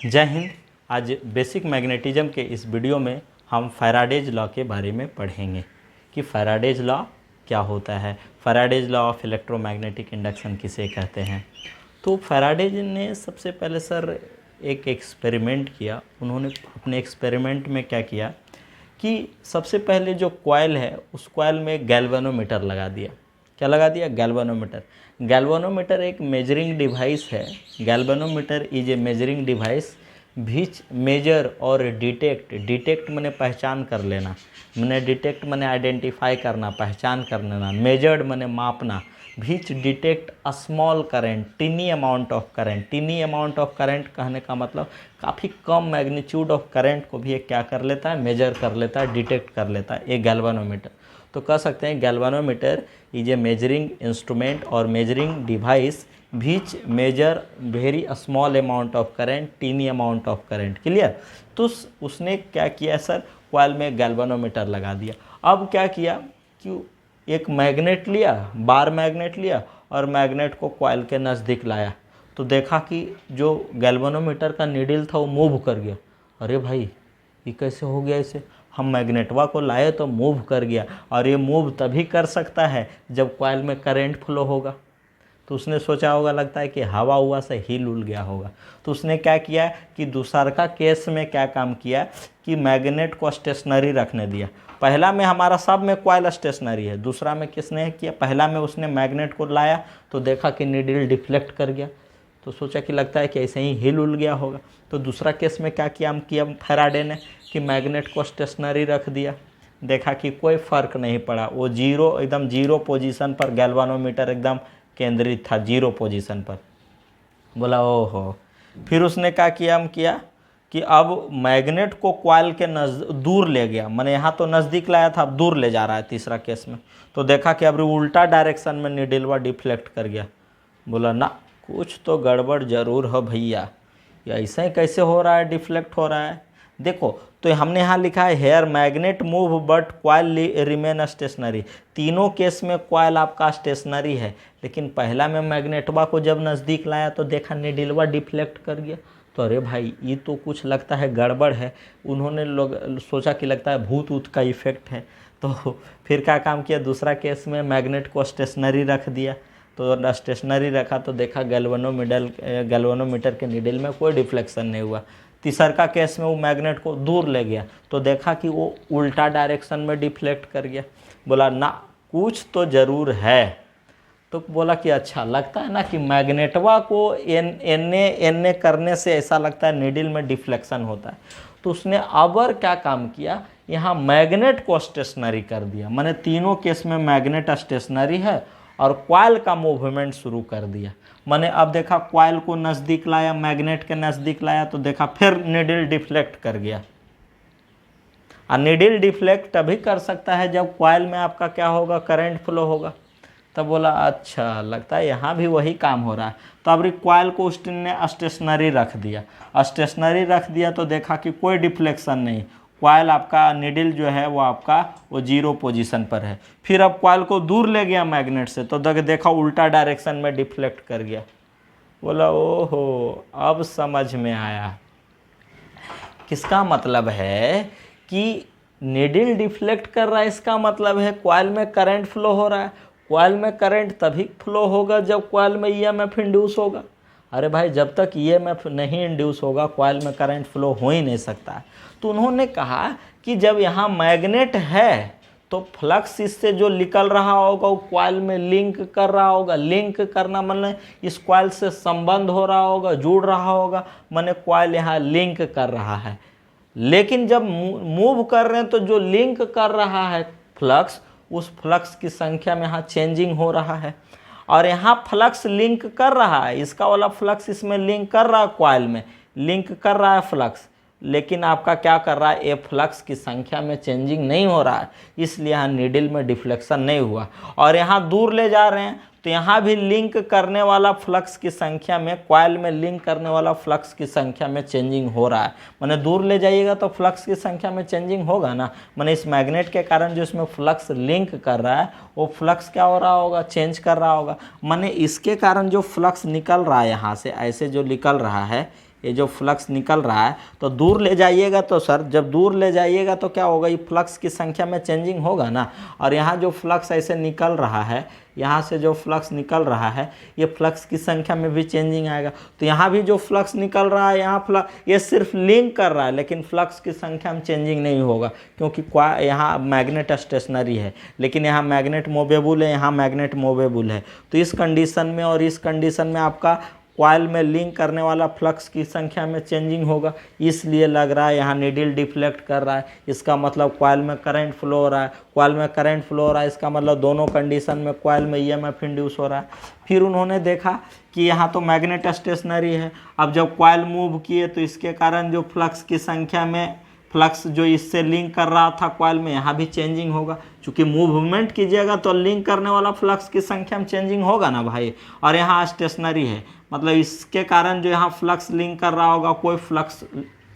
जय हिंद। आज basic magnetism के इस वीडियो में हम फैराडेज लॉ के बारे में पढ़ेंगे कि फैराडेज लॉ क्या होता है, Faraday's law of electromagnetic induction किसे कहते हैं। तो फैराडेज ने सबसे पहले सर एक एक्सपेरिमेंट किया। उन्होंने अपने एक्सपेरिमेंट में क्या किया कि सबसे पहले जो कॉइल है उस कॉइल में गैल्वेनोमीटर लगा दिया। क्या लगा दिया? गैल्वेनोमीटर। गैल्वेनोमीटर एक मेजरिंग डिवाइस है। Galvanometer is a measuring device which measure और डिटेक्ट मैंने पहचान कर लेना, मैंने डिटेक्ट मैंने आइडेंटिफाई करना, पहचान कर लेना, मेजर्ड मैंने मापना, विच detect a small current, टिनी amount of current. टिनी amount of current कहने का मतलब काफ़ी कम मैग्नीट्यूड ऑफ करेंट को भी ये क्या कर लेता है? मेजर कर लेता है, डिटेक्ट कर लेता है, एक गैल्वेनोमीटर। तो कह सकते हैं galvanometer is a measuring instrument और measuring device which measure very small amount of current, tiny amount of current. Clear? तो उसने क्या किया सर, कॉइल में गैल्वेनोमीटर लगा दिया। अब क्या किया कि एक मैग्नेट लिया, बार मैग्नेट लिया और मैग्नेट को कॉइल के नज़दीक लाया तो देखा कि जो गैल्वेनोमीटर का नीडल था वो मूव कर गया। अरे भाई ये कैसे हो गया? इसे हम मैग्नेटवा को लाए तो मूव कर गया, और ये मूव तभी कर सकता है जब कॉइल में करंट फ्लो होगा। तो उसने सोचा होगा, लगता है कि हवा हुआ से हिल उल गया होगा। तो उसने क्या किया कि दूसरा का केस में क्या काम किया कि मैग्नेट को स्टेशनरी रखने दिया। पहला में हमारा सब में कॉइल स्टेशनरी है, दूसरा में किसने किया? पहला में उसने मैग्नेट को लाया तो देखा कि नीडल डिफ्लेक्ट कर गया, तो सोचा कि लगता है कि ऐसे ही हिल उल गया होगा। तो दूसरा केस में क्या किया फैराडे ने कि मैग्नेट को स्टेशनरी रख दिया, देखा कि कोई फ़र्क नहीं पड़ा, वो एकदम जीरो पोजीशन पर गैल्वेनोमीटर एकदम केंद्रित था, जीरो पोजीशन पर। बोला ओहो। फिर उसने क्या किया कि अब मैग्नेट को कॉइल के दूर ले गया, मैंने यहाँ तो नज़दीक लाया था, अब दूर ले जा रहा है तीसरा केस में। तो देखा कि अब उल्टा डायरेक्शन में नीडलवा डिफ्लेक्ट कर गया। बोला ना, कुछ तो गड़बड़ जरूर हो भैया, या ऐसा ही कैसे हो रहा है, डिफ्लेक्ट हो रहा है। देखो तो हमने यहाँ लिखा है here magnet move but coil remain stationary. तीनों केस में कॉइल आपका स्टेशनरी है, लेकिन पहला में मैग्नेटवा को जब नज़दीक लाया तो देखा नीडलवा डिफ्लेक्ट कर गया। तो अरे भाई ये तो कुछ लगता है गड़बड़ है। उन्होंने लोग सोचा कि लगता है भूत ऊत का इफेक्ट है। तो फिर क्या काम किया, दूसरा केस में मैग्नेट को स्टेशनरी रख दिया। तो स्टेशनरी रखा तो देखा गैल्वेनोमीटर के नीडल में कोई डिफ्लेक्शन नहीं हुआ। तीसरा का केस में वो मैग्नेट को दूर ले गया तो देखा कि वो उल्टा डायरेक्शन में डिफ्लेक्ट कर गया। बोला ना, कुछ तो ज़रूर है। तो बोला कि अच्छा, लगता है ना कि मैग्नेटवा को एन करने से ऐसा लगता है नीडल में डिफ्लेक्शन होता है। तो उसने अबर क्या काम किया, यहाँ मैग्नेट को स्टेशनरी कर दिया। मैंने तीनों केस में मैग्नेट स्टेशनरी है और कॉइल का मूवमेंट शुरू कर दिया। मैंने अब देखा कॉइल को नज़दीक लाया, मैग्नेट के नज़दीक लाया तो देखा फिर नीडल डिफ्लेक्ट कर गया। और नीडल डिफ्लेक्ट तभी कर सकता है जब कॉइल में आपका क्या होगा, करंट फ्लो होगा। तब बोला अच्छा, लगता है यहाँ भी वही काम हो रहा है। तो अब कॉइल को उसने स्टेशनरी रख दिया। स्टेशनरी रख दिया तो देखा कि कोई डिफ्लेक्शन नहीं, कॉइल आपका नीडल जो है वो जीरो पोजीशन पर है। फिर अब कॉइल को दूर ले गया मैग्नेट से तो देखा उल्टा डायरेक्शन में डिफ्लेक्ट कर गया। बोला ओहो, अब समझ में आया। किसका मतलब है कि नीडल डिफ्लेक्ट कर रहा है, इसका मतलब है कॉइल में करंट फ्लो हो रहा है। कॉइल में करंट तभी फ्लो होगा जब कॉइल में ईएमएफ इंड्यूस होगा। अरे भाई, जब तक ईएमएफ नहीं इंड्यूस होगा कॉइल में करंट फ्लो हो ही नहीं सकता। तो उन्होंने कहा कि जब यहाँ मैग्नेट है तो फ्लक्स इससे जो निकल रहा होगा वो कॉइल में लिंक कर रहा होगा। लिंक करना मतलब इस कॉइल से संबंध हो रहा होगा, जुड़ रहा होगा, माने कॉइल यहाँ लिंक कर रहा है। लेकिन जब मूव कर रहे हैं तो जो लिंक कर रहा है फ्लक्स, उस फ्लक्स की संख्या में यहाँ चेंजिंग हो रहा है। और यहाँ फ्लक्स लिंक कर रहा है, इसका वाला फ्लक्स इसमें लिंक कर रहा है, कॉइल में लिंक कर रहा है फ्लक्स, लेकिन आपका क्या कर रहा है, ये फ्लक्स की संख्या में चेंजिंग नहीं हो रहा है, इसलिए यहाँ नीडल में डिफ्लेक्शन नहीं हुआ। और यहाँ दूर ले जा रहे हैं तो यहाँ भी लिंक करने वाला फ्लक्स की संख्या में, कॉइल में लिंक करने वाला फ्लक्स की संख्या में चेंजिंग हो रहा है। माने दूर ले जाइएगा तो फ्लक्स की संख्या में चेंजिंग होगा ना। माने इस मैग्नेट के कारण जो इसमें फ्लक्स लिंक कर रहा है वो फ्लक्स क्या हो रहा होगा, चेंज कर रहा होगा। माने इसके कारण जो फ्लक्स निकल रहा है यहाँ से ऐसे जो निकल रहा है, ये जो फ्लक्स निकल रहा है, तो दूर ले जाइएगा तो सर जब दूर ले जाइएगा तो क्या होगा, ये फ्लक्स की संख्या में चेंजिंग होगा ना। और यहाँ जो फ्लक्स ऐसे निकल रहा है, यहाँ से जो फ्लक्स निकल रहा है, ये फ्लक्स की संख्या में भी चेंजिंग आएगा। तो यहाँ भी जो फ्लक्स निकल रहा है, यहाँ फ्लक्स ये सिर्फ लिंक कर रहा है, लेकिन फ्लक्स की संख्या में चेंजिंग नहीं होगा, क्योंकि यहाँ मैग्नेट स्टेशनरी है, लेकिन यहाँ मैग्नेट मूवेबल है, यहाँ मैग्नेट मूवेबल है। तो इस कंडीशन में और इस कंडीशन में आपका कॉइल में लिंक करने वाला फ्लक्स की संख्या में चेंजिंग होगा, इसलिए लग रहा है यहाँ नीडल डिफ्लेक्ट कर रहा है। इसका मतलब कॉइल में करंट फ्लो हो रहा है, कॉइल में करंट फ्लो हो रहा है, इसका मतलब दोनों कंडीशन में कॉइल में ईएमएफ इंड्यूस हो रहा है। फिर उन्होंने देखा कि यहाँ तो मैग्नेट स्टेशनरी है, अब जब कॉइल मूव किए तो इसके कारण जो फ्लक्स की संख्या में फ्लक्स जो इससे लिंक कर रहा था कॉइल में, यहाँ भी चेंजिंग होगा, क्योंकि मूवमेंट कीजिएगा तो लिंक करने वाला फ्लक्स की संख्या में चेंजिंग होगा ना भाई। और यहाँ स्टेशनरी है, मतलब इसके कारण जो यहाँ फ्लक्स लिंक कर रहा होगा, कोई फ्लक्स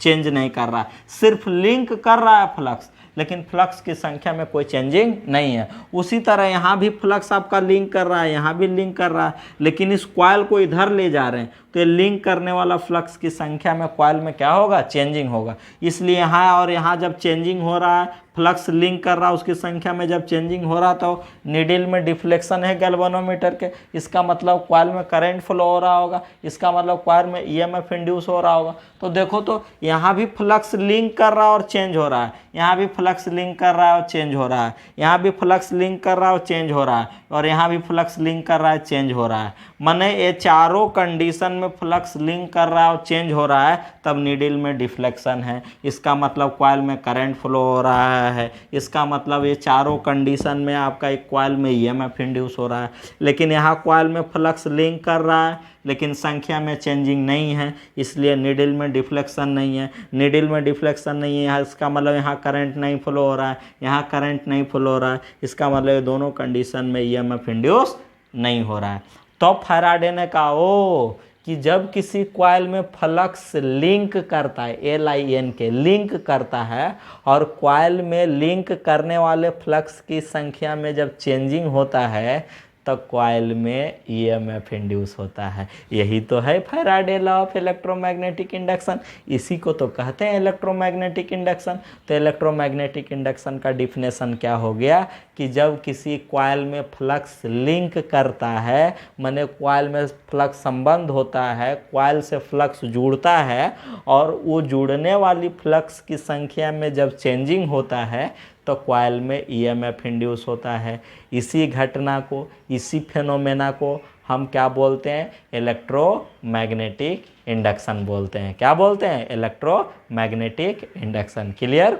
चेंज नहीं कर रहा है, सिर्फ लिंक कर रहा है फ्लक्स, लेकिन फ्लक्स की संख्या में कोई चेंजिंग नहीं है। उसी तरह यहाँ भी फ्लक्स आपका लिंक कर रहा है, यहाँ भी लिंक कर रहा है, लेकिन इस कॉइल को इधर ले जा रहे हैं, तो ये लिंक करने वाला फ्लक्स की संख्या में कॉइल में क्या होगा, चेंजिंग होगा। इसलिए यहाँ और यहाँ जब चेंजिंग हो रहा है, फ्लक्स लिंक कर रहा है, उसकी संख्या में जब चेंजिंग हो रहा तो नीडल में डिफ्लेक्शन है गैल्वेनोमीटर के, इसका मतलब कॉइल में करंट फ्लो हो रहा होगा, इसका मतलब कॉइल में ईएमएफ इंड्यूस हो रहा होगा। तो देखो तो यहाँ भी फ्लक्स लिंक कर रहा है और चेंज हो रहा है, यहाँ भी फ्लक्स लिंक कर रहा है और चेंज हो रहा है, यहाँ भी फ्लक्स लिंक कर रहा है और चेंज हो रहा है, और यहाँ भी फ्लक्स लिंक कर रहा है, चेंज हो रहा है। माने ये चारों कंडीशन में फ्लक्स लिंक कर रहा है और चेंज हो रहा है, तब नीडल में डिफ्लेक्शन है। इसका मतलब कॉइल में करंट फ्लो हो रहा है, इसका मतलब ये चारों कंडीशन में आपका एक कॉइल में ईएमएफ इंड्यूस हो रहा है। लेकिन यहाँ कॉइल में फ्लक्स लिंक कर रहा है, लेकिन संख्या में चेंजिंग नहीं है, इसलिए नीडल में डिफ्लेक्शन नहीं है। नीडल में डिफ्लेक्शन नहीं है यहाँ, इसका मतलब यहाँ करंट नहीं फ्लो हो रहा है, यहाँ करंट नहीं फ्लो हो रहा है, इसका मतलब ये दोनों कंडीशन में ईएमएफ इंड्यूस नहीं हो रहा है। तो फैराडे ने कहा कि जब किसी कॉइल में फ्लक्स लिंक करता है, LIN के लिंक करता है, और कॉइल में लिंक करने वाले फ्लक्स की संख्या में जब चेंजिंग होता है, तो कॉइल में ईएमएफ इंड्यूस होता है। यही तो है Faraday law of electromagnetic induction, इसी को तो कहते हैं इलेक्ट्रोमैग्नेटिक इंडक्शन। तो इलेक्ट्रोमैग्नेटिक इंडक्शन का डिफिनेशन क्या हो गया कि जब किसी कॉइल में फ्लक्स लिंक करता है, माने कॉइल में फ्लक्स संबंध होता है, कॉइल से फ्लक्स जुड़ता है, और वो जुड़ने वाली फ्लक्स की संख्या में जब चेंजिंग होता है, तो कॉइल में ईएमएफ इंड्यूस होता है। इसी घटना को, इसी फेनोमेना को हम क्या बोलते हैं, इलेक्ट्रोमैग्नेटिक इंडक्शन बोलते हैं। क्या बोलते हैं, इलेक्ट्रोमैग्नेटिक इंडक्शन। क्लियर।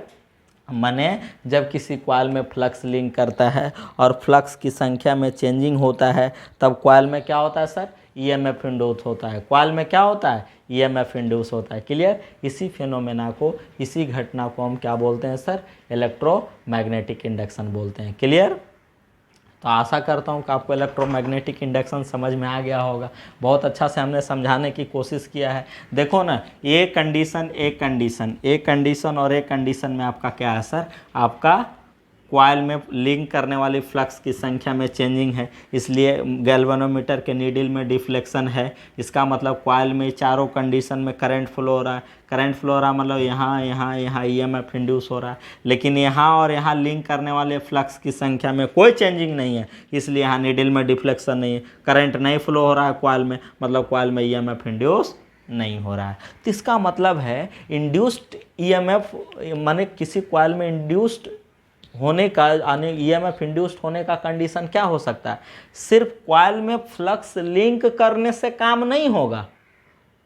माने जब किसी कॉइल में फ्लक्स लिंक करता है और फ्लक्स की संख्या में चेंजिंग होता है, तब कॉइल में क्या होता है सर, ईएमएफ इंड्यूस होता है। कॉइल में क्या होता है, ईएमएफ इंड्यूस होता है। क्लियर। इसी फिनोमेना को, इसी घटना को हम क्या बोलते हैं सर, इलेक्ट्रोमैग्नेटिक इंडक्शन बोलते हैं। क्लियर। तो आशा करता हूँ कि आपको इलेक्ट्रोमैग्नेटिक इंडक्शन समझ में आ गया होगा। बहुत अच्छा से हमने समझाने की कोशिश किया है। देखो ना, एक कंडीशन, एक कंडीशन, एक कंडीशन और एक कंडीशन में आपका क्या है सर, आपका कॉइल में लिंक करने वाली फ्लक्स की संख्या में चेंजिंग है, इसलिए गैल्वेनोमीटर के नीडल में डिफ्लेक्शन है। इसका मतलब कॉइल में चारों कंडीशन में करंट फ्लो हो रहा है। करंट फ्लो हो रहा है मतलब यहाँ यहाँ यहाँ ईएमएफ इंड्यूस हो रहा है, लेकिन यहाँ और यहाँ लिंक करने वाले फ्लक्स की संख्या में कोई चेंजिंग नहीं है, इसलिए यहाँ नीडल में डिफ्लेक्शन नहीं है। करंट नहीं फ्लो हो रहा है कॉइल में, मतलब कॉइल में ईएमएफ इंड्यूस नहीं हो रहा है। तो इसका मतलब है इंड्यूस्ड ईएमएफ, माने किसी कॉइल में इंड्यूस्ड होने का, ईएमएफ इंड्यूस्ड होने का कंडीशन क्या हो सकता है, सिर्फ कॉइल में फ्लक्स लिंक करने से काम नहीं होगा,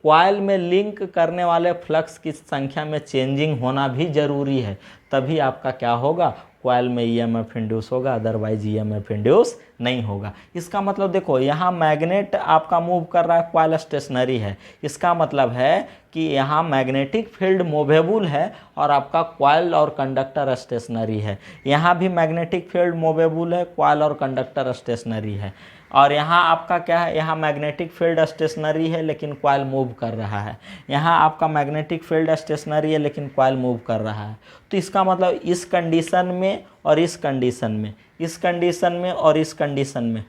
कॉइल में लिंक करने वाले फ्लक्स की संख्या में चेंजिंग होना भी जरूरी है, तभी आपका क्या होगा, कॉइल में ईएमएफ इंड्यूस होगा, अदरवाइज ईएमएफ इंड्यूस नहीं होगा। इसका मतलब देखो, यहाँ मैग्नेट आपका मूव कर रहा है, कॉइल स्टेशनरी है, इसका मतलब है कि यहाँ मैग्नेटिक फील्ड मूवेबल है और आपका कॉइल और कंडक्टर स्टेशनरी है। यहाँ भी मैग्नेटिक फील्ड मूवेबल है, कॉइल और कंडक्टर स्टेशनरी है। और यहाँ आपका क्या है, यहाँ मैग्नेटिक फील्ड स्टेशनरी है लेकिन कॉइल मूव कर रहा है। यहाँ आपका मैग्नेटिक फील्ड स्टेशनरी है लेकिन कॉइल मूव कर रहा है। तो इसका मतलब इस कंडीशन में और इस कंडीशन में, इस कंडीशन में और इस कंडीशन में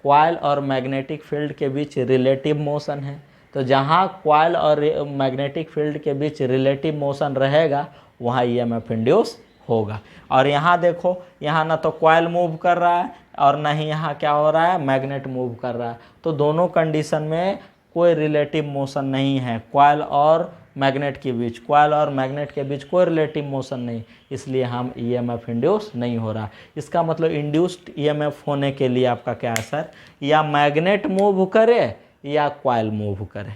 कॉइल और मैग्नेटिक फील्ड के बीच रिलेटिव मोशन है। तो जहाँ कॉइल और मैग्नेटिक फील्ड के बीच रिलेटिव मोशन रहेगा वहाँ ईएमएफ इंड्यूस होगा। और यहाँ देखो, यहाँ ना तो कॉइल मूव कर रहा है और ना ही यहाँ क्या हो रहा है, मैग्नेट मूव कर रहा है। तो दोनों कंडीशन में कोई रिलेटिव मोशन नहीं है कॉइल और मैग्नेट के बीच, कॉइल और मैग्नेट के बीच कोई रिलेटिव मोशन नहीं, इसलिए हम ईएमएफ इंड्यूस नहीं हो रहा। इसका मतलब इंड्यूस्ड ईएमएफ होने के लिए आपका क्या है सर, या मैग्नेट मूव करे या कॉइल मूव करे।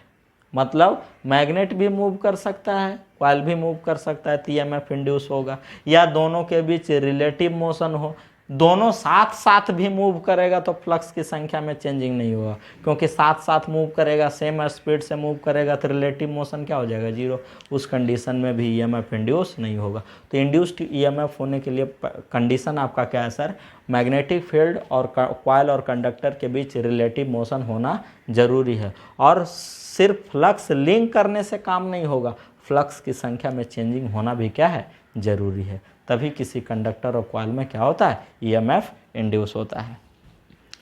मतलब मैग्नेट भी मूव कर सकता है, कॉइल भी मूव कर सकता है तो ईएमएफ इंड्यूस होगा, या दोनों के बीच रिलेटिव मोशन हो, दोनों साथ साथ भी मूव करेगा तो फ्लक्स की संख्या में चेंजिंग नहीं होगा, क्योंकि साथ साथ मूव करेगा, सेम स्पीड से मूव करेगा तो रिलेटिव मोशन क्या हो जाएगा, जीरो। उस कंडीशन में भी ईएमएफ इंड्यूस नहीं होगा। तो इंड्यूस्ड ईएमएफ होने के लिए कंडीशन आपका क्या है सर, मैग्नेटिक फील्ड और कॉइल और कंडक्टर के बीच रिलेटिव मोशन होना जरूरी है। और सिर्फ फ्लक्स लिंक करने से काम नहीं होगा, फ्लक्स की संख्या में चेंजिंग होना भी क्या है, जरूरी है। तभी किसी कंडक्टर और कॉइल में क्या होता है, ईएमएफ इंड्यूस होता है।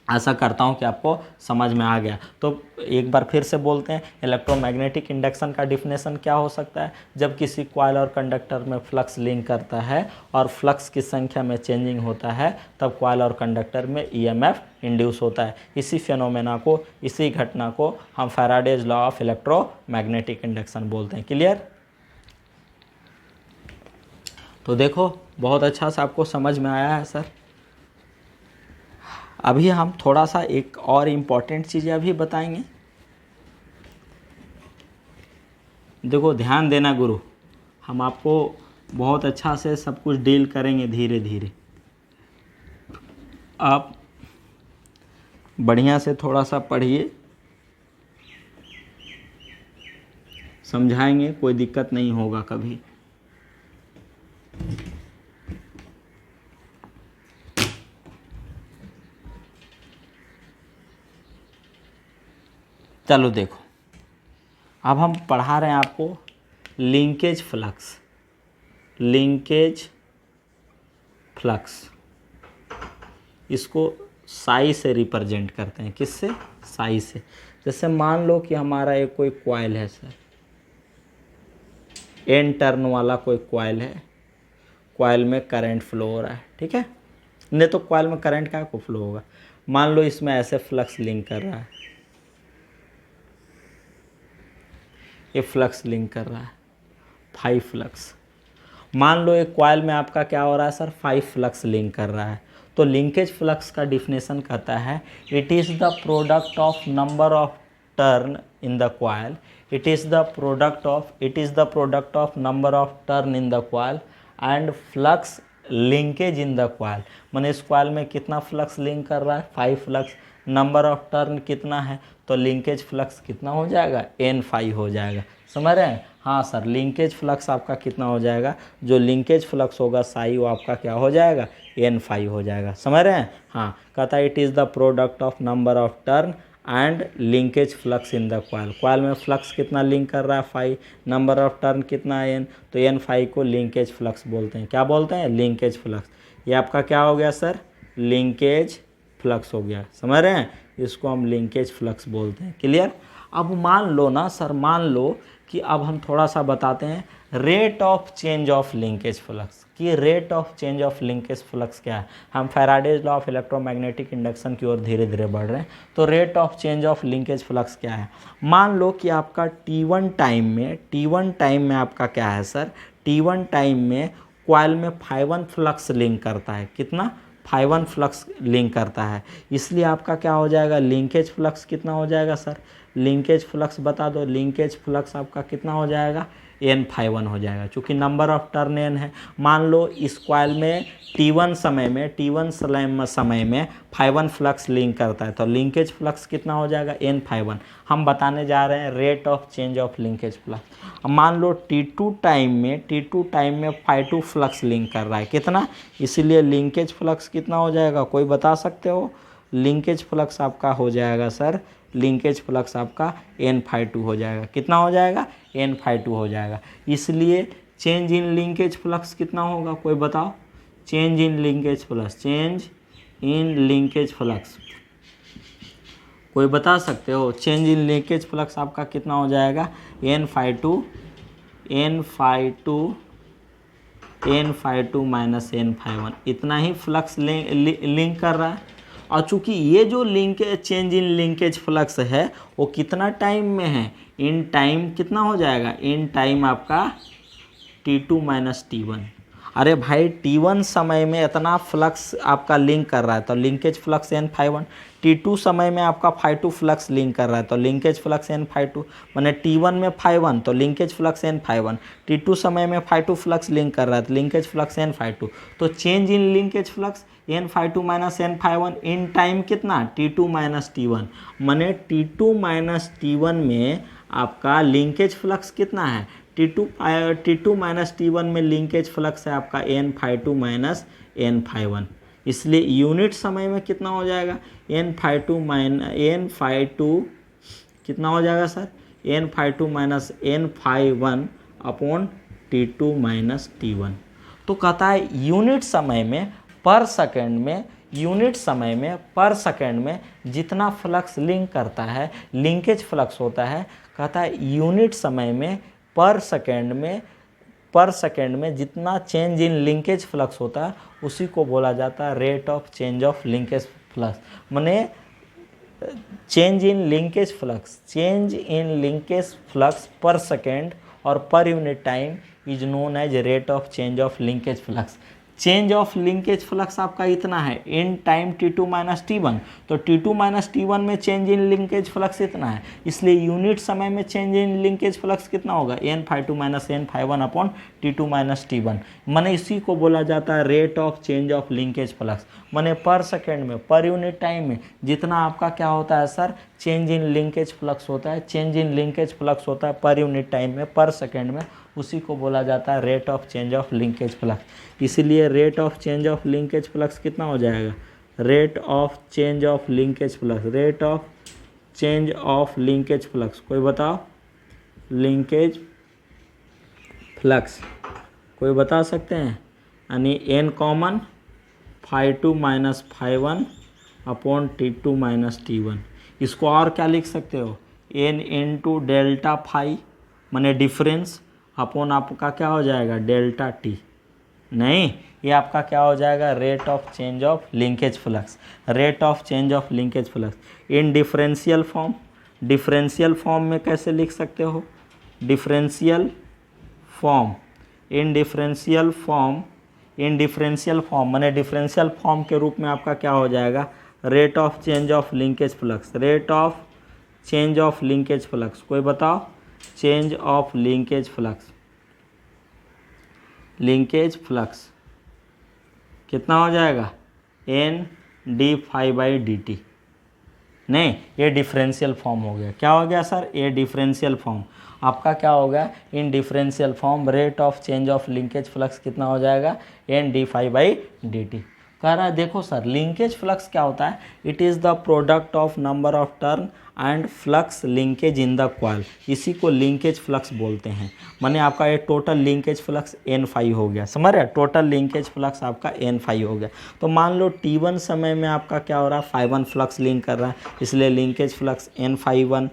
आशा करता हूँ कि आपको समझ में आ गया। तो एक बार फिर से बोलते हैं, इलेक्ट्रोमैग्नेटिक इंडक्शन का डिफिनेशन क्या हो सकता है, जब किसी कॉइल और कंडक्टर में फ्लक्स लिंक करता है और फ्लक्स की संख्या में चेंजिंग होता है, तब कॉइल और कंडक्टर में ईएमएफ इंड्यूस होता है। इसी फेनोमेना को, इसी घटना को हम Faraday's law of electromagnetic induction बोलते हैं। क्लियर? तो देखो, बहुत अच्छा सा आपको समझ में आया है सर। अभी हम थोड़ा सा एक और इम्पॉर्टेंट चीज़ें अभी बताएंगे। देखो ध्यान देना गुरु, हम आपको बहुत अच्छा से सब कुछ डील करेंगे धीरे धीरे। आप बढ़िया से थोड़ा सा पढ़िए, समझाएंगे, कोई दिक्कत नहीं होगा कभी। चलो देखो, अब हम पढ़ा रहे हैं आपको लिंकेज फ्लक्स। लिंकेज फ्लक्स, इसको साई से रिप्रेजेंट करते हैं। किससे? साई से। जैसे मान लो कि हमारा एक कोई कॉइल है सर, एन टर्न वाला कोई कॉइल है, कॉइल में करंट फ्लो हो रहा है, ठीक है। नहीं तो कॉइल में करंट क्या को फ्लो होगा। मान लो इसमें ऐसे फ्लक्स लिंक कर रहा है, ये फ्लक्स लिंक कर रहा है 5 फ्लक्स। मान लो एक कॉइल में आपका क्या हो रहा है सर, 5 फ्लक्स लिंक कर रहा है। तो लिंकेज फ्लक्स का डिफिनेशन कहता है, it is the product of number of turn in the coil, it is the product of number of turn in the coil and flux linkage in the coil. मैंने इस coil में कितना flux link कर रहा है, 5 flux. Number of turn कितना है, तो लिंकेज फ्लक्स कितना हो जाएगा, n5 हो जाएगा। समझ रहे हैं? हाँ सर, लिंकेज फ्लक्स आपका कितना हो जाएगा, जो लिंकेज फ्लक्स होगा साई, वो आपका क्या हो जाएगा, n5 हो जाएगा। समझ रहे हैं? हाँ, कहता है it is the product of number of turn and linkage flux in the coil. Coil में फ्लक्स कितना लिंक कर रहा है, 5, नंबर ऑफ टर्न कितना है, n, तो n5 को लिंकेज फ्लक्स बोलते हैं। क्या बोलते हैं? Linkage flux. ये आपका क्या हो गया सर, लिंकेज फ्लक्स हो गया। समझ रहे हैं? इसको हम लिंकेज फ्लक्स बोलते हैं। क्लियर? अब मान लो ना सर, मान लो कि अब हम थोड़ा सा बताते हैं rate of change of linkage flux, कि rate of change of linkage flux क्या है। हम Faraday's law of electromagnetic induction की ओर धीरे धीरे बढ़ रहे हैं। तो rate of change of linkage flux क्या है। मान लो कि आपका T1 टाइम में आपका क्या है सर, T1 टाइम में कॉइल में 5 फ्लक्स लिंक करता है। कितना? 5 फ्लक्स लिंक करता है। इसलिए आपका क्या हो जाएगा, लिंकेज फ्लक्स कितना हो जाएगा सर, लिंकेज फ्लक्स बता दो। लिंकेज फ्लक्स आपका कितना हो जाएगा, n5 हो जाएगा, चूँकि नंबर ऑफ टर्न n है। मान लो इस कॉइल में T1 समय में 5 फ्लक्स लिंक करता है, तो लिंकेज फ्लक्स कितना हो जाएगा, n5। हम बताने जा रहे हैं rate of change of linkage flux. अब मान लो T2 टाइम में 5 फ्लक्स लिंक कर रहा है। कितना? इसीलिए लिंकेज फ्लक्स कितना हो जाएगा, कोई बता सकते हो? लिंकेज फ्लक्स आपका हो जाएगा सर, लिंकेज फ्लक्स आपका n5 हो जाएगा। कितना हो जाएगा, n5 हो जाएगा। इसलिए चेंज इन लिंकेज फ्लक्स कितना होगा, कोई बताओ? Change in linkage flux, change in linkage flux, कोई बता सकते हो? चेंज इन लीकेज फ्लक्स आपका कितना हो जाएगा? n∅2 माइनस n∅1, इतना ही फ्लक्स लिंक कर रहा है। और चूंकि ये जो linkage change in linkage flux है वो कितना टाइम में है? इन टाइम कितना हो जाएगा? इन टाइम आपका T2 माइनस T1। अरे भाई T1 समय में इतना फ्लक्स आपका लिंक कर रहा है तो लिंकेज फ्लक्स n∅1, T2 समय में आपका ∅2 फ्लक्स लिंक कर रहा है तो लिंकेज फ्लक्स n∅2, मैंने T1 में ∅1 तो लिंकेज फ्लक्स n∅1, T2 समय में ∅2 फ्लक्स लिंक कर रहा है तो लिंकेज फ्लक्स n∅2। तो change in linkage flux n∅2 minus n∅1 in time कितना? T2 माइनस T1, मैंने T2 माइनस T1 में आपका लिंकेज फ्लक्स कितना है? T2 माइनस T1 में लिंकेज फ्लक्स है आपका n∅2 माइनस n∅1, इसलिए यूनिट समय में कितना हो जाएगा? n∅2 कितना हो जाएगा sir? n∅2 minus n∅1 upon T2 minus T1। तो कहता है यूनिट समय में पर सेकेंड में जितना फ्लक्स लिंक करता है, लिंकेज फ्लक्स होता है, कहता है यूनिट समय में पर सेकेंड में जितना चेंज इन लिंकेज फ्लक्स होता है उसी को बोला जाता है rate of change of linkage flux. माने change in linkage flux per second और per unit time is known as rate of change of linkage flux. Change of linkage flux आपका इतना है in time T2 minus T1, तो T2 minus T1 में change in linkage flux इतना है, इसलिए unit समय में चेंज इन लिंकेज फ्लक्स कितना होगा? n∅2 minus n∅1 upon T2 minus T1। मैंने इसी को बोला जाता है rate of change of linkage flux. मैंने पर सेकेंड में पर यूनिट टाइम में जितना आपका क्या होता है sir? Change in linkage flux होता है, चेंज इन लिंकेज फ्लक्स होता है पर यूनिट टाइम में, पर सेकेंड में, उसी को बोला जाता है rate of change of linkage flux. इसीलिए rate of change of linkage flux कितना हो जाएगा? Rate of change of linkage flux, rate of change of linkage flux, कोई बताओ? लिंकेज फ्लक्स कोई बता सकते हैं? यानी n common ∅2 minus ∅1 upon T2 minus T1। इसको और क्या लिख सकते हो? n इंटू डेल्टा फाई माने डिफरेंस अपॉन आपका क्या हो जाएगा? Delta T. नहीं, ये आपका क्या हो जाएगा? Rate of change of linkage flux, rate of change of linkage flux in differential form. Differential form में कैसे लिख सकते हो? डिफरेंशियल फॉर्म, इन डिफरेंशियल फॉर्म माने डिफरेंशियल फॉर्म के रूप में आपका क्या हो जाएगा? Rate of change of linkage flux, rate of change of linkage flux, कोई बताओ? Change of linkage flux, linkage flux कितना हो जाएगा? n∅dt। नहीं, ये डिफरेंशियल फॉर्म हो गया। क्या हो गया सर? ये डिफरेंशियल फॉर्म आपका क्या होगा? इन differential form rate of change of linkage flux कितना हो जाएगा? n∅dt। कह रहा है देखो सर, लिंकेज फ्लक्स क्या होता है? It is the product of number of turn and flux linkage in the coil, इसी को लिंकेज फ्लक्स बोलते हैं। माने आपका ये टोटल लिंकेज फ्लक्स n∅ हो गया, समझ रहे? टोटल लिंकेज फ्लक्स आपका n∅ हो गया। तो मान लो T1 समय में आपका क्या हो रहा है? ∅1 फ्लक्स लिंक कर रहा है, इसलिए लिंकेज फ्लक्स n∅1।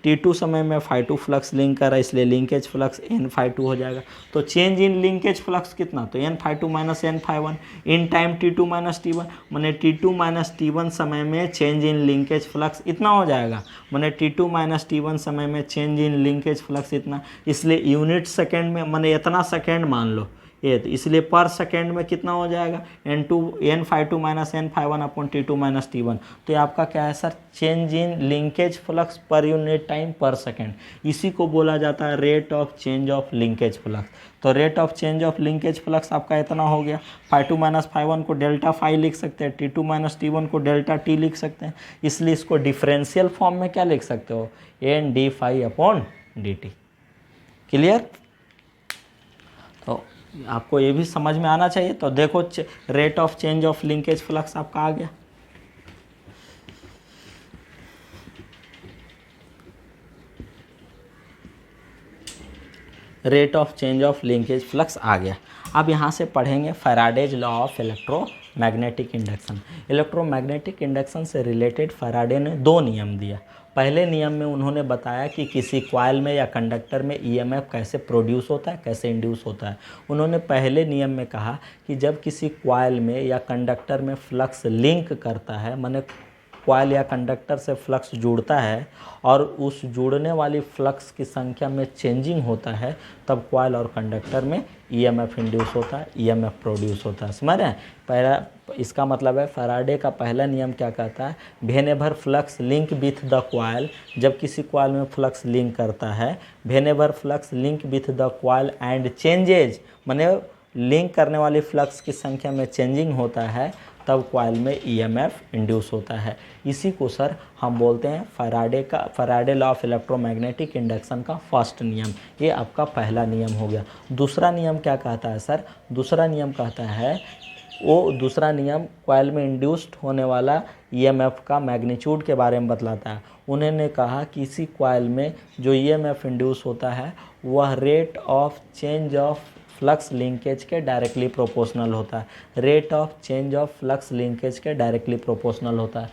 T2 समय में ∅2 फ्लक्स लिंक कर रहा है, इसलिए लिंकेज फ्लक्स n∅2 हो जाएगा। तो चेंज इन लिंकेज फ्लक्स कितना? तो n∅2 minus n∅1 in time T2 minus T1, मैंने T2 माइनस T1 समय में चेंज इन लिंकेज फ्लक्स इतना हो जाएगा। मैंने T2 माइनस T1 समय में चेंज इन लिंकेज फ्लक्स इतना, इसलिए यूनिट सेकेंड में मैंने इतना सेकेंड मान लो ये, तो इसलिए पर सेकेंड में कितना हो जाएगा? n∅2 minus n∅1 upon T2 minus T1। तो ये आपका क्या है sir? Change in linkage flux per unit time per second, इसी को बोला जाता है rate of change of linkage flux. तो rate of change of linkage flux आपका इतना हो गया। ∅2 माइनस ∅1 को डेल्टा फाई लिख सकते हैं, T2 माइनस T1 को डेल्टा टी लिख सकते हैं, इसलिए इसको डिफरेंशियल फॉर्म में क्या लिख सकते हो? n∅ upon dt। क्लियर? तो आपको ये भी समझ में आना चाहिए। तो देखो rate of change of linkage flux आपका आ गया। Rate of change of linkage flux आ गया। अब यहाँ से पढ़ेंगे Faraday's law of electro magnetic induction. Electromagnetic induction से रिलेटेड फैराडे ने दो नियम दिया। पहले नियम में उन्होंने बताया कि किसी कॉइल में या कंडक्टर में ईएमएफ कैसे प्रोड्यूस होता है, कैसे इंड्यूस होता है। उन्होंने पहले नियम में कहा कि जब किसी कॉइल में या कंडक्टर में फ्लक्स लिंक करता है, माने कॉइल या कंडक्टर से फ्लक्स जुड़ता है और उस जुड़ने वाली फ्लक्स की संख्या में चेंजिंग होता है, तब कॉइल और कंडक्टर में ईएमएफ इंड्यूस होता है, ईएमएफ प्रोड्यूस होता है। समझ रहे हैं? पहला इसका मतलब है फैराडे का पहला नियम क्या कहता है, whenever flux link with the coil, जब किसी कॉइल में फ्लक्स लिंक करता है, whenever flux link with the coil and changes, माने लिंक करने वाली फ्लक्स की संख्या में चेंजिंग होता है, तब कॉइल में ईएमएफ इंड्यूस होता है। इसी को सर हम बोलते हैं Faraday law of electromagnetic induction का फर्स्ट नियम। ये आपका पहला नियम हो गया। दूसरा नियम क्या कहता है सर? दूसरा नियम कहता है, वो दूसरा नियम कॉइल में इंड्यूस्ड होने वाला ईएमएफ का मैग्नीट्यूड के बारे में बतलाता है। उन्होंने कहा कि इसी कॉइल में जो ईएमएफ इंड्यूस होता है वह rate of change of flux linkage के डायरेक्टली प्रोपोर्शनल होता है। Rate of change of flux linkage के डायरेक्टली प्रोपोर्शनल होता है।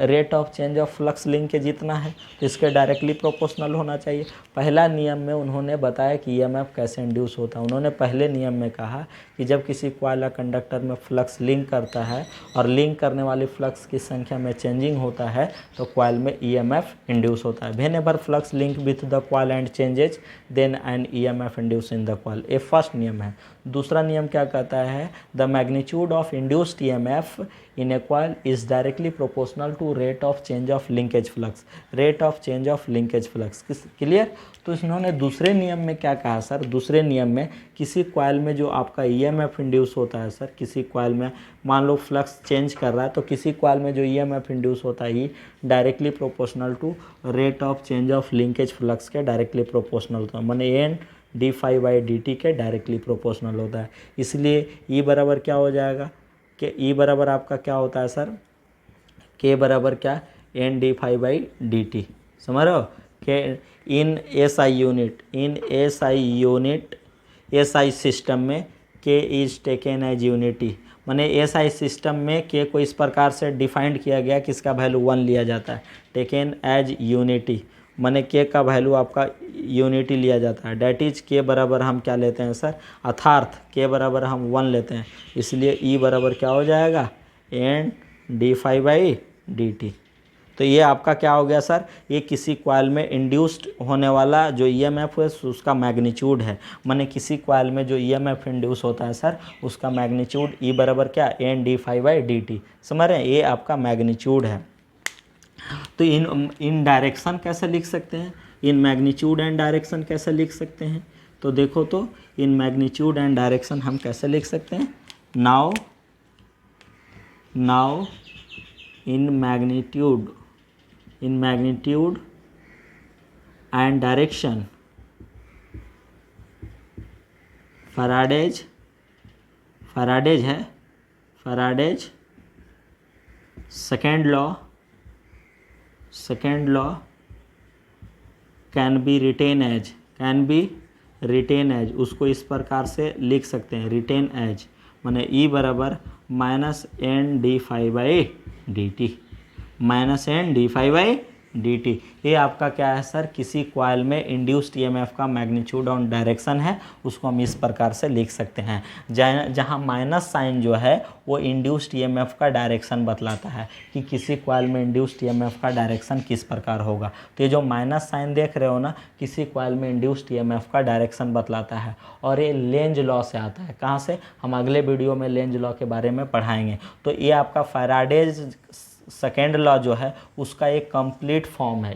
Rate of change of flux linkage जितना है तो इसके डायरेक्टली प्रोपोर्शनल होना चाहिए। पहला नियम में उन्होंने बताया कि ईएमएफ कैसे इंड्यूस होता है। उन्होंने पहले नियम में कहा कि जब किसी कॉइल या कंडक्टर में फ्लक्स लिंक करता है और लिंक करने वाली फ्लक्स की संख्या में चेंजिंग होता है तो कॉइल में ईएमएफ इंड्यूस होता है। Whenever flux link with the coil and changes then an EMF induce in the coil. ये फर्स्ट नियम है। दूसरा नियम क्या कहता है, the magnitude of induced EMF in a coil is directly proportional to rate of change of linkage flux. Rate of change of linkage flux clear. तो इन्होंने दूसरे नियम में क्या कहा सर? दूसरे नियम में किसी कॉइल में जो आपका ईएमएफ इंड्यूस होता है सर, किसी कॉइल में मान लो फ्लक्स चेंज कर रहा है तो किसी कॉइल में जो ईएमएफ इंड्यूस होता है ही directly proportional to rate of change of linkage flux के डायरेक्टली प्रोपोर्शनल होता है, माने N d phi by d t के डायरेक्टली प्रोपोर्शनल होता है। इसलिए ई बराबर क्या हो जाएगा कि ई बराबर आपका क्या होता है सर? के बराबर क्या? N d phi by d t. समझ रहे हो? K in S I unit S I system में K is taken as unity, माने एस आई सिस्टम में के को इस प्रकार से डिफाइंड किया गया कि इसका वैल्यू 1 लिया जाता है। टेकन एज यूनिटी माने के का वैल्यू आपका यूनिटी लिया जाता है। डैट इज के बराबर हम क्या लेते हैं सर? अर्थात के बराबर हम 1 लेते हैं। इसलिए ई बराबर क्या हो जाएगा? N d phi by d t. तो ये आपका क्या हो गया सर? ये किसी कॉइल में इंड्यूस्ड होने वाला जो ईएमएफ है उसका मैग्नीट्यूड है। माने किसी कॉइल में जो ईएमएफ इंड्यूस होता है सर उसका मैग्नीट्यूड ई बराबर क्या? N d phi by d t. समझ रहे हैं? ये आपका मैग्नीट्यूड है। तो इन डायरेक्शन कैसे लिख सकते हैं? इन मैग्नीट्यूड एंड डायरेक्शन कैसे लिख सकते हैं? तो देखो तो इन मैग्नीट्यूड एंड डायरेक्शन हम कैसे लिख सकते हैं? Now in magnitude and direction Faraday's second law can be written as उसको इस प्रकार से लिख सकते हैं, रिटेन एज माने ई बराबर minus N d phi by d t, minus N d phi by d t. ये आपका क्या है सर? किसी कॉइल में इंड्यूस्ड ईएमएफ का मैग्नीट्यूड और डायरेक्शन है, उसको हम इस प्रकार से लिख सकते हैं। जहाँ माइनस साइन जो है वो इंड्यूस्ड ईएमएफ का डायरेक्शन बतलाता है कि किसी कॉइल में इंड्यूस्ड ईएमएफ का डायरेक्शन किस प्रकार होगा। तो ये जो माइनस साइन देख रहे हो ना, किसी कॉइल में इंड्यूस्ड ईएमएफ का डायरेक्शन बतलाता है और ये लेंज लॉ से आता है। कहाँ से? हम अगले वीडियो में लेंज लॉ के बारे में पढ़ाएंगे। तो ये आपका फैराडेज सेकेंड लॉ जो है उसका एक कंप्लीट फॉर्म है,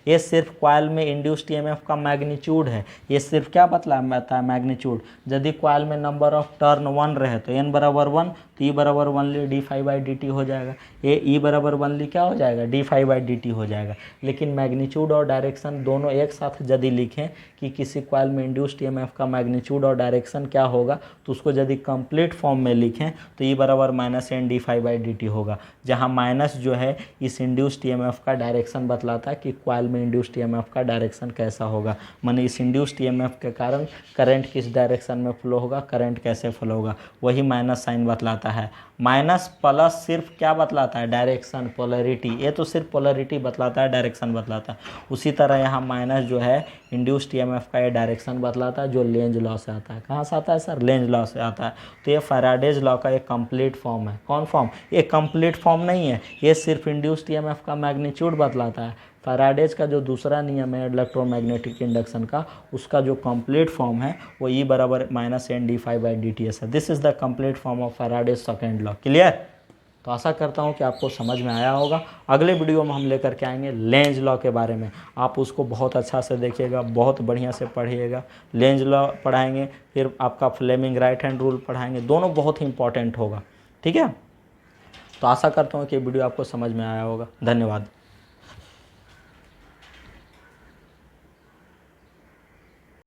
ये सिर्फ कॉइल में इंड्यूस्ड ईएमएफ का मैग्नीट्यूड है। ये सिर्फ क्या बतलाता है? मैग्नीट्यूड। यदि कॉइल में नंबर ऑफ टर्न 1 रहे तो एन बराबर 1, तो ई बराबर 1 ली d phi by d t हो जाएगा। ये ई बराबर 1 ली क्या हो जाएगा? D phi by d t हो जाएगा। लेकिन मैग्नीट्यूड और डायरेक्शन दोनों एक साथ यदि लिखें कि किसी कॉइल में इंड्यूस्ड ईएमएफ का मैग्नीट्यूड और डायरेक्शन क्या होगा, तो उसको यदि कंप्लीट फॉर्म में लिखें तो ई बराबर minus N d phi by d t होगा। जहाँ माइनस जो है इस इंड्यूस्ड ईएमएफ का डायरेक्शन बतलाता है कि कॉइल में इंड्यूस्ड ईएमएफ का डायरेक्शन कैसा होगा, माने इस इंड्यूस्ड ईएमएफ के कारण करंट किस डायरेक्शन में फ्लो होगा, करंट कैसे फ्लो होगा, वही माइनस साइन बतलाता है। माइनस प्लस सिर्फ क्या बतलाता है, डायरेक्शन, पोलैरिटी, ये तो सिर्फ पोलैरिटी बतलाता है, डायरेक्शन बतलाता है। उसी तरह यहाँ माइनस जो है इंड्यूस्ड ईएमएफ का ये डायरेक्शन बतलाता है, जो लेंज लॉ से आता है। कहाँ से आता है सर, लेंज लॉ से आता है। तो ये फैराडेज लॉ का एक कंप्लीट फॉर्म है। कौन फॉर्म, ये कंप्लीट फॉर्म नहीं है, ये सिर्फ इंड्यूस्ड ईएमएफ का मैग्नीट्यूड बतलाता है। फैराडेज का जो दूसरा नियम है इलेक्ट्रोमैग्नेटिक इंडक्शन का, उसका जो कंप्लीट फॉर्म है वो E बराबर -N-d∅dt है। This is the complete form of Faraday's second law. Clear. तो आशा करता हूँ कि आपको समझ में आया होगा। अगले वीडियो में हम लेकर के आएंगे लेंज लॉ के बारे में। आप उसको बहुत अच्छा से देखिएगा, बहुत बढ़िया से पढ़िएगा। लेंज लॉ पढ़ाएंगे, फिर आपका फ्लेमिंग राइट हैंड रूल पढ़ाएंगे, दोनों बहुत ही इंपॉर्टेंट होगा। ठीक है। तो आशा करता हूँ कि वीडियो आपको समझ में आया होगा। धन्यवाद।